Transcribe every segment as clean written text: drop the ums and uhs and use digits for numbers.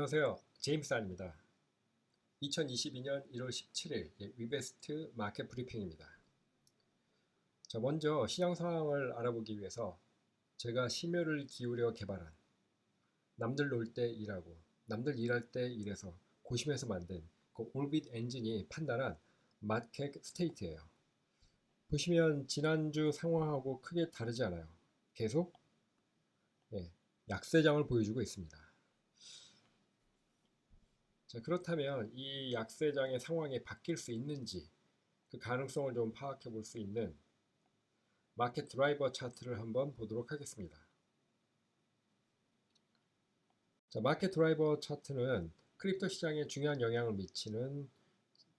안녕하세요. 제임스 안입니다. 2022년 1월 17일 위베스트 마켓 브리핑입니다. 자, 먼저 시장 상황을 알아보기 위해서 제가 심혈을 기울여 개발한 남들 놀 때 일하고 남들 일할 때 일해서 고심해서 만든 그 올빗 엔진이 판단한 마켓 스테이트예요. 보시면 지난주 상황하고 크게 다르지 않아요. 계속 약세장을 보여주고 있습니다. 자, 그렇다면 이 약세장의 상황이 바뀔 수 있는지 그 가능성을 좀 파악해 볼 수 있는 마켓 드라이버 차트를 한번 보도록 하겠습니다. 자, 마켓 드라이버 차트는 크립토 시장에 중요한 영향을 미치는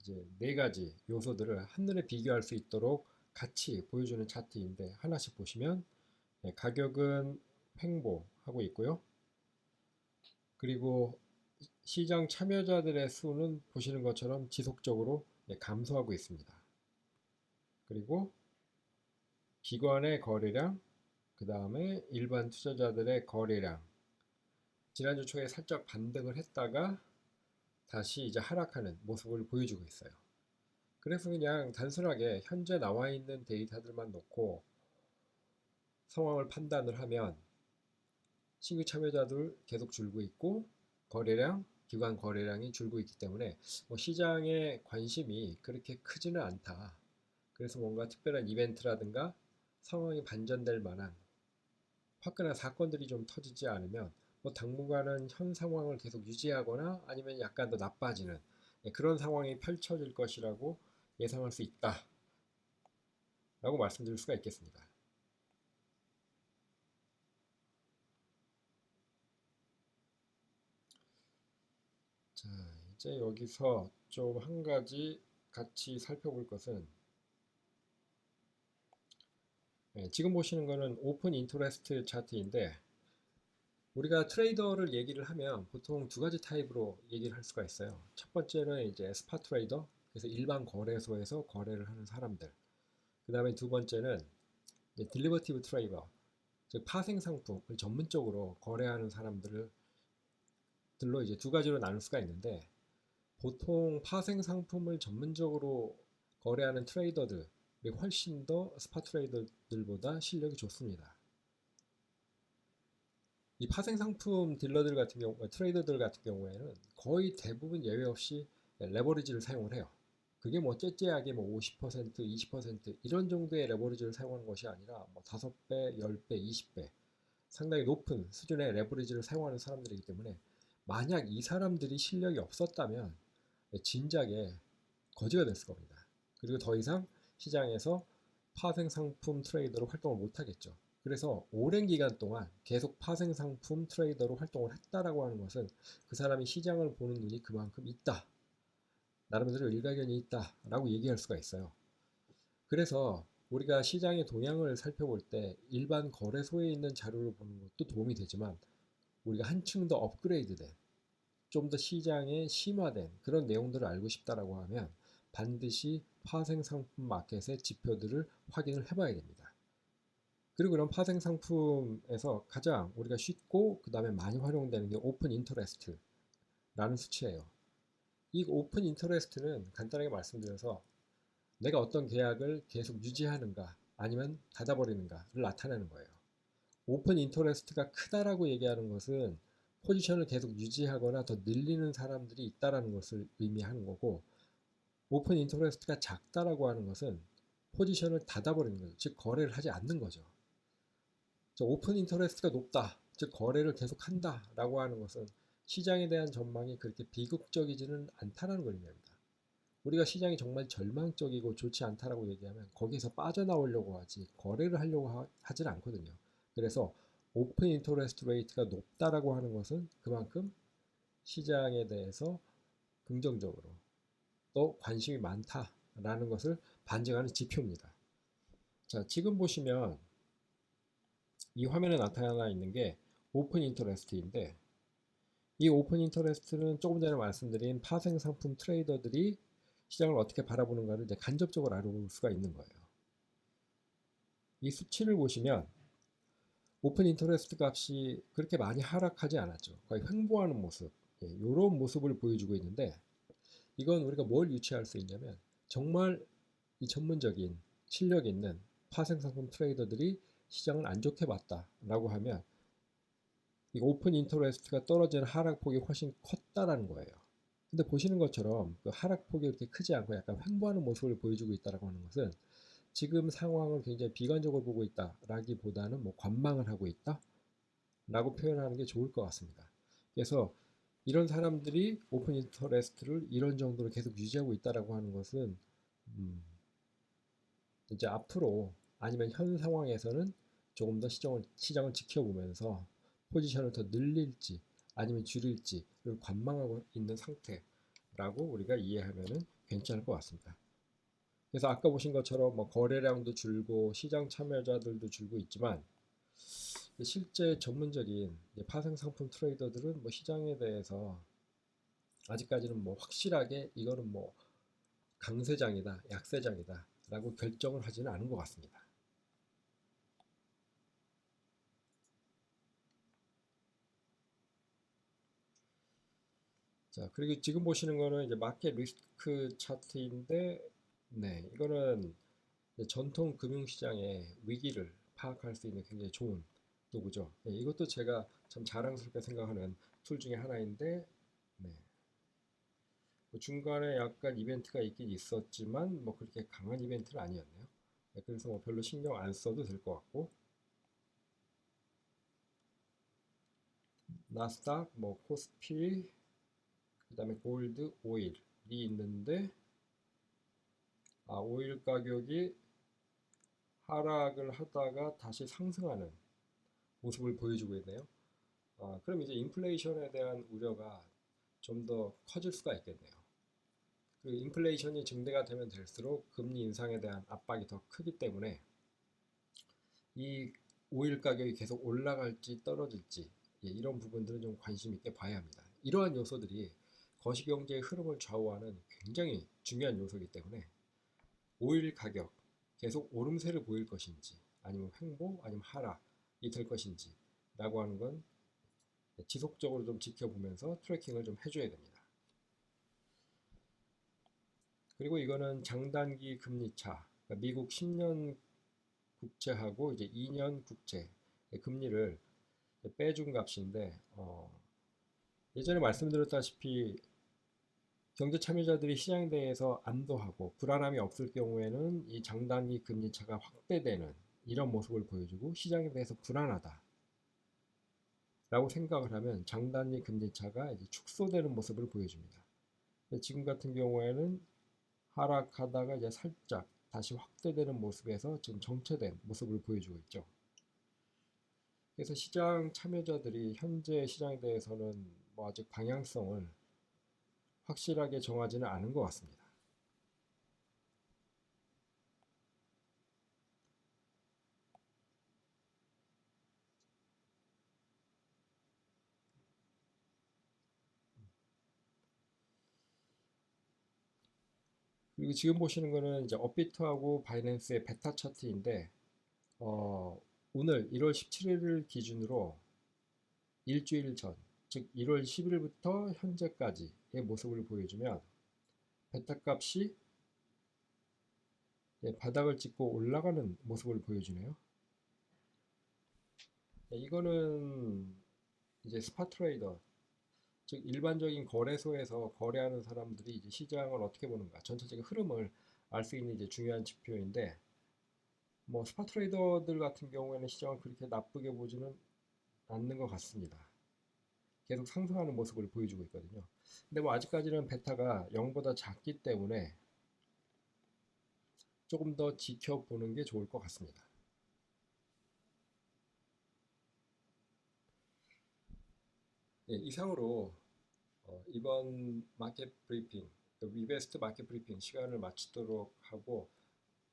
이제 네 가지 요소들을 한눈에 비교할 수 있도록 같이 보여주는 차트인데 하나씩 보시면 가격은 횡보하고 있고요. 그리고 시장 참여자들의 수는 보시는 것처럼 지속적으로 감소하고 있습니다. 그리고 기관의 거래량, 그 다음에 일반 투자자들의 거래량, 지난주 초에 살짝 반등을 했다가 다시 이제 하락하는 모습을 보여주고 있어요. 그래서 그냥 단순하게 현재 나와 있는 데이터들만 놓고 상황을 판단을 하면 신규 참여자들 계속 줄고 있고 거래량, 기관 거래량이 줄고 있기 때문에 시장의 관심이 그렇게 크지는 않다. 그래서 뭔가 특별한 이벤트라든가 상황이 반전될 만한 화끈한 사건들이 좀 터지지 않으면 당분간은 현 상황을 계속 유지하거나 아니면 약간 더 나빠지는 그런 상황이 펼쳐질 것이라고 예상할 수 있다 라고 말씀드릴 수가 있겠습니다. 자, 이제 여기서 좀 한 가지 같이 살펴볼 것은 지금 보시는 거는 오픈 인터레스트 차트인데 우리가 트레이더를 얘기를 하면 보통 두 가지 타입으로 얘기를 할 수가 있어요. 첫 번째는 이제 스팟 트레이더, 그래서 일반 거래소에서 거래를 하는 사람들. 그 다음에 두 번째는 딜리버티브 트레이더, 즉 파생 상품을 전문적으로 거래하는 사람들로 이제 두 가지로 나눌 수가 있는데 보통 파생 상품을 전문적으로 거래하는 트레이더들이 훨씬 더 스팟 트레이더들보다 실력이 좋습니다. 이 파생 상품 딜러들 같은 경우, 트레이더들 같은 경우에는 거의 대부분 예외 없이 레버리지를 사용을 해요. 그게 째째하게 50%, 20% 이런 정도의 레버리지를 사용하는 것이 아니라 5배, 10배, 20배 상당히 높은 수준의 레버리지를 사용하는 사람들이기 때문에 만약 이 사람들이 실력이 없었다면 진작에 거지가 됐을 겁니다. 그리고 더 이상 시장에서 파생 상품 트레이더로 활동을 못 하겠죠. 그래서 오랜 기간 동안 계속 파생 상품 트레이더로 활동을 했다라고 하는 것은 그 사람이 시장을 보는 눈이 그만큼 있다. 나름대로 일가견이 있다라고 얘기할 수가 있어요. 그래서 우리가 시장의 동향을 살펴볼 때 일반 거래소에 있는 자료를 보는 것도 도움이 되지만 우리가 한층 더 업그레이드된 좀 더 시장에 심화된 그런 내용들을 알고 싶다라고 하면 반드시 파생 상품 마켓의 지표들을 확인을 해봐야 됩니다. 그리고 그런 파생 상품에서 가장 우리가 쉽고 그 다음에 많이 활용되는 게 오픈 인터레스트라는 수치예요. 이 오픈 인터레스트는 간단하게 말씀드려서 내가 어떤 계약을 계속 유지하는가 아니면 닫아버리는가를 나타내는 거예요. 오픈 인터레스트가 크다라고 얘기하는 것은 포지션을 계속 유지하거나 더 늘리는 사람들이 있다라는 것을 의미하는 거고 오픈 인터레스트가 작다라고 하는 것은 포지션을 닫아버리는 거죠. 즉 거래를 하지 않는 거죠. 오픈 인터레스트가 높다, 즉 거래를 계속 한다라고 하는 것은 시장에 대한 전망이 그렇게 비극적이지는 않다라는 걸 의미합니다. 우리가 시장이 정말 절망적이고 좋지 않다라고 얘기하면 거기서 빠져나오려고 하지 거래를 하려고 하질 않거든요. 그래서 오픈 인터레스트 레이트가 높다라고 하는 것은 그만큼 시장에 대해서 긍정적으로 또 관심이 많다라는 것을 반증하는 지표입니다. 자, 지금 보시면 이 화면에 나타나 있는 게 오픈 인터레스트인데 이 오픈 인터레스트는 조금 전에 말씀드린 파생 상품 트레이더들이 시장을 어떻게 바라보는가를 이제 간접적으로 알아볼 수가 있는 거예요. 이 수치를 보시면 오픈 인터레스트 값이 그렇게 많이 하락하지 않았죠. 거의 횡보하는 모습 이런 모습을 보여주고 있는데 이건 우리가 뭘 유추할 수 있냐면 정말 이 전문적인 실력 있는 파생상품 트레이더들이 시장을 안 좋게 봤다라고 하면 이 오픈 인터레스트가 떨어지는 하락폭이 훨씬 컸다라는 거예요. 근데 보시는 것처럼 그 하락폭이 그렇게 크지 않고 약간 횡보하는 모습을 보여주고 있다라고 하는 것은 지금 상황을 굉장히 비관적으로 보고 있다라기보다는 뭐 관망을 하고 있다라고 표현하는 게 좋을 것 같습니다. 그래서 이런 사람들이 오픈 인터레스트를 이런 정도로 계속 유지하고 있다라고 하는 것은 이제 앞으로 아니면 현 상황에서는 조금 더 시장을 지켜보면서 포지션을 더 늘릴지 아니면 줄일지를 관망하고 있는 상태라고 우리가 이해하면 괜찮을 것 같습니다. 그래서 아까 보신 것처럼 뭐 거래량도 줄고 시장 참여자들도 줄고 있지만 실제 전문적인 파생 상품 트레이더들은 뭐 시장에 대해서 아직까지는 뭐 확실하게 이거는 뭐 강세장이다, 약세장이다 라고 결정을 하지는 않은 것 같습니다. 자, 그리고 지금 보시는 거는 이제 마켓 리스크 차트인데, 네, 이거는 전통 금융시장의 위기를 파악할 수 있는 굉장히 좋은 도구죠. 네, 이것도 제가 참 자랑스럽게 생각하는 툴 중에 하나인데, 네, 뭐 중간에 약간 이벤트가 있긴 있었지만, 뭐 그렇게 강한 이벤트는 아니었네요. 네, 그래서 뭐 별로 신경 안 써도 될 것 같고, 나스닥, 뭐 코스피, 그다음에 골드, 오일이 있는데 오일 가격이 하락을 하다가 다시 상승하는 모습을 보여주고 있네요. 그럼 이제 인플레이션에 대한 우려가 좀 더 커질 수가 있겠네요. 그 인플레이션이 증대가 되면 될수록 금리 인상에 대한 압박이 더 크기 때문에 이 오일 가격이 계속 올라갈지 떨어질지 이런 부분들은 좀 관심 있게 봐야 합니다. 이러한 요소들이 거시경제의 흐름을 좌우하는 굉장히 중요한 요소이기 때문에 오일 가격 계속 오름세를 보일 것인지 아니면 횡보 아니면 하락이 될 것인지 라고 하는 건 지속적으로 좀 지켜보면서 트래킹을 좀 해줘야 됩니다. 그리고 이거는 장단기 금리차, 그러니까 미국 10년 국채하고 이제 2년 국채 금리를 빼준 값인데 예전에 말씀드렸다시피 경제 참여자들이 시장에 대해서 안도하고 불안함이 없을 경우에는 이 장단기 금리차가 확대되는 이런 모습을 보여주고 시장에 대해서 불안하다 라고 생각을 하면 장단기 금리차가 이제 축소되는 모습을 보여줍니다. 지금 같은 경우에는 하락하다가 이제 살짝 다시 확대되는 모습에서 지금 정체된 모습을 보여주고 있죠. 그래서 시장 참여자들이 현재 시장에 대해서는 뭐 아직 방향성을 확실하게 정하지는 않은 것 같습니다. 그리고 지금 보시는 거는 이제 업비트하고 바이낸스의 베타 차트인데 오늘 1월 17일을 기준으로 일주일 전, 즉 1월 10일부터 현재까지의 모습을 보여주면 베타 값이 바닥을 찍고 올라가는 모습을 보여주네요. 이거는 이제 스팟 트레이더, 즉 일반적인 거래소에서 거래하는 사람들이 이제 시장을 어떻게 보는가, 전체적인 흐름을 알 수 있는 이제 중요한 지표인데, 뭐 스팟 트레이더들 같은 경우에는 시장을 그렇게 나쁘게 보지는 않는 것 같습니다. 계속 상승하는 모습을 보여주고 있거든요. 근데 뭐 아직까지는 베타가 0보다 작기 때문에 조금 더 지켜보는 게 좋을 것 같습니다. 이상으로 이번 마켓 브리핑, 위베스트 마켓 브리핑 시간을 마치도록 하고,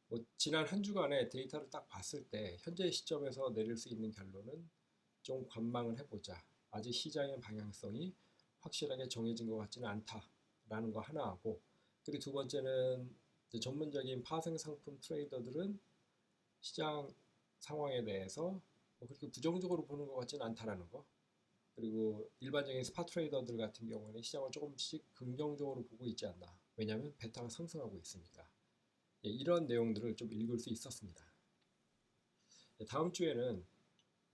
뭐 지난 한 주간의 데이터를 딱 봤을 때 현재 시점에서 내릴 수 있는 결론은 좀 관망을 해보자. 아직 시장의 방향성이 확실하게 정해진 것 같지는 않다라는 거 하나 하고, 그리고 두 번째는 전문적인 파생 상품 트레이더들은 시장 상황에 대해서 뭐 그렇게 부정적으로 보는 것 같지는 않다라는 거. 그리고 일반적인 스파 트레이더들 같은 경우에는 시장을 조금씩 긍정적으로 보고 있지 않나. 왜냐하면 베타가 상승하고 있으니까. 예, 이런 내용들을 좀 읽을 수 있었습니다. 예, 다음 주에는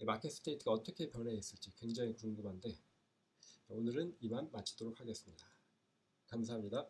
마켓 스테이트가 어떻게 변해 있을지 굉장히 궁금한데 오늘은 이만 마치도록 하겠습니다. 감사합니다.